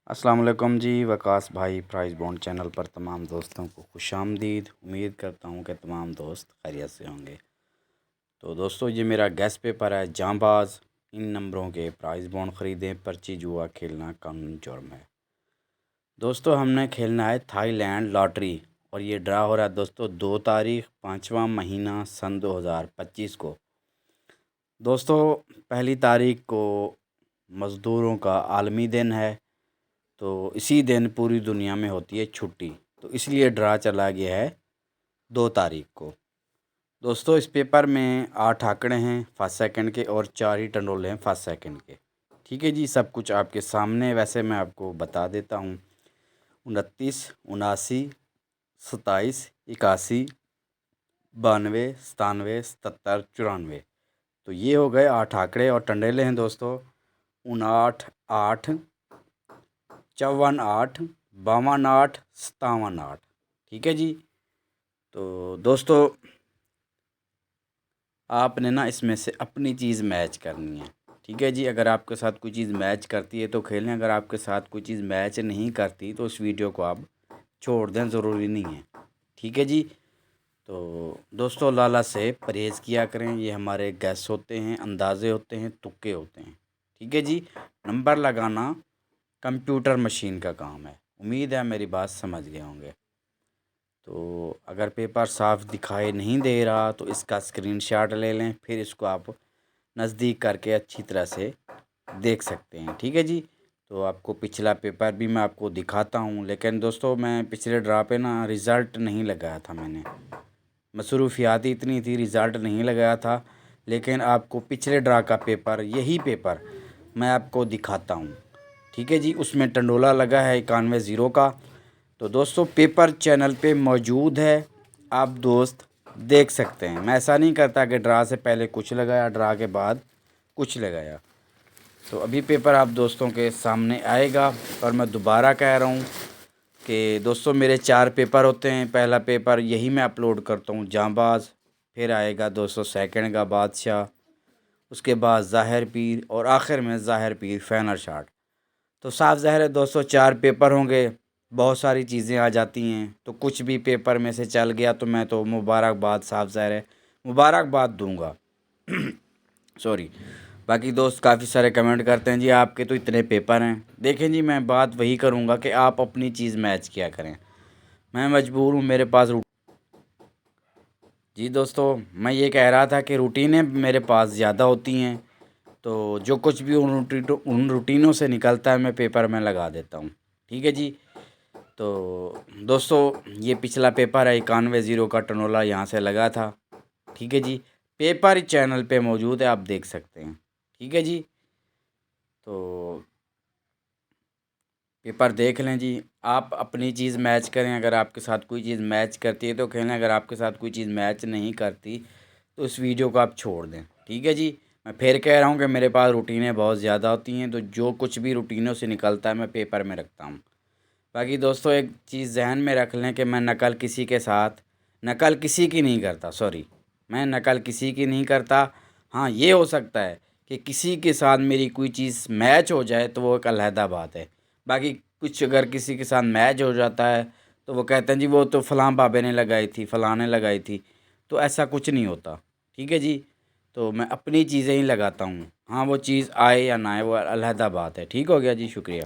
अस्सलाम वालेकुम जी। वकास भाई प्राइस बॉन्ड चैनल पर तमाम दोस्तों को खुशामदीद। उम्मीद करता हूँ कि तमाम दोस्त खैरियत से होंगे। तो दोस्तों, ये मेरा गैस पेपर है जांबाज। इन नंबरों के प्राइस बॉन्ड ख़रीदें, पर्ची जुआ खेलना कानूनी जुर्म है। दोस्तों, हमने खेलना है थाईलैंड लॉटरी और ये ड्रा हो रहा है दोस्तों 2 तारीख 5वां महीना सन 2025 को। दोस्तों, पहली तारीख को मज़दूरों का आलमी दिन है, तो इसी दिन पूरी दुनिया में होती है छुट्टी, तो इसलिए ड्रा चला गया है 2 तारीख को। दोस्तों, इस पेपर में 8 आंकड़े हैं फर्स्ट सेकंड के और 4 ही टंडोले हैं फर्स्ट सेकंड के। ठीक है जी, सब कुछ आपके सामने। वैसे मैं आपको बता देता हूँ 29, 79, 27, 81, 92, 97, 77, 94। तो ये हो गए 8 आंकड़े और टंडेले हैं दोस्तों 59, 8, 54, 8, 52, 8, 57, 8। ठीक है जी। तो दोस्तों, आपने ना इसमें से अपनी चीज़ मैच करनी है। ठीक है जी, अगर आपके साथ कोई चीज़ मैच करती है तो खेलें, अगर आपके साथ कोई चीज़ मैच नहीं करती तो इस वीडियो को आप छोड़ दें, ज़रूरी नहीं है। ठीक है जी। तो दोस्तों, लालच से परहेज़ किया करें। ये हमारे गैस होते हैं, अंदाज़े होते हैं, तुक्के होते हैं। ठीक है जी। नंबर लगाना कंप्यूटर मशीन का काम है। उम्मीद है मेरी बात समझ गए होंगे। तो अगर पेपर साफ दिखाई नहीं दे रहा तो इसका स्क्रीनशॉट ले लें, फिर इसको आप नज़दीक करके अच्छी तरह से देख सकते हैं। ठीक है जी। तो आपको पिछला पेपर भी मैं आपको दिखाता हूँ, लेकिन दोस्तों मैं पिछले ड्रा पे ना रिज़ल्ट नहीं लगाया था। मैंने मसरूफियात इतनी थी, रिज़ल्ट नहीं लगाया था। लेकिन आपको पिछले ड्रा का पेपर, यही पेपर मैं आपको दिखाता हूँ। ठीक है जी। उसमें टंडोला लगा है 91 ज़ीरो का। तो दोस्तों, पेपर चैनल पे मौजूद है, आप दोस्त देख सकते हैं। मैं ऐसा नहीं करता कि ड्रा से पहले कुछ लगाया, ड्रा के बाद कुछ लगाया। तो अभी पेपर आप दोस्तों के सामने आएगा। और मैं दोबारा कह रहा हूँ कि दोस्तों, मेरे 4 पेपर होते हैं। पहला पेपर यही मैं अपलोड करता हूँ जांबाज, फिर आएगा दोस्तों सेकंड का बादशाह, उसके बाद ज़ाहिर पीर और आखिर में ज़ाहिर पीर फाइनल शॉट। तो साफ ज़ाहिर है दोस्तों, 4 पेपर होंगे, बहुत सारी चीज़ें आ जाती हैं। तो कुछ भी पेपर में से चल गया तो मैं तो मुबारकबाद, साफ ज़ाहिर है मुबारकबाद दूंगा। सॉरी। बाकी दोस्त काफ़ी सारे कमेंट करते हैं जी आपके तो इतने पेपर हैं। देखें जी, मैं बात वही करूंगा कि आप अपनी चीज़ मैच किया करें। मैं मजबूर हूँ, मेरे पास जी दोस्तों, मैं ये कह रहा था कि रूटीनें मेरे पास ज़्यादा होती हैं, तो जो कुछ भी उन रूटीनों से निकलता है मैं पेपर में लगा देता हूँ। ठीक है जी। तो दोस्तों, ये पिछला पेपर है 91 ज़ीरो का टनोला यहाँ से लगा था। ठीक है जी। पेपर चैनल पे मौजूद है, आप देख सकते हैं। ठीक है जी। तो पेपर देख लें जी, आप अपनी चीज़ मैच करें। अगर आपके साथ कोई चीज़ मैच करती है तो खेलें, अगर आपके साथ कोई चीज़ मैच नहीं करती तो इस वीडियो को आप छोड़ दें। ठीक है जी। मैं फिर कह रहा हूँ कि मेरे पास रूटीनें बहुत ज़्यादा होती हैं, तो जो कुछ भी रूटीनों से निकलता है मैं पेपर में रखता हूँ। बाकी दोस्तों, एक चीज़ जहन में रख लें कि मैं नकल किसी की नहीं करता। सॉरी, मैं नकल किसी की नहीं करता। हाँ, ये हो सकता है कि किसी के साथ मेरी कोई चीज़ मैच हो जाए तो वो एक अलहदा बात है। बाकी कुछ अगर किसी के साथ मैच हो जाता है तो वो कहते हैं जी वो तो फ़लाँ बाबे ने लगाई थी, फ़लाँ ने लगाई थी। तो ऐसा कुछ नहीं होता। ठीक है जी। तो मैं अपनी चीज़ें ही लगाता हूँ। हाँ, वो चीज़ आए या ना आए वो अलहदा बात है। ठीक हो गया जी, शुक्रिया।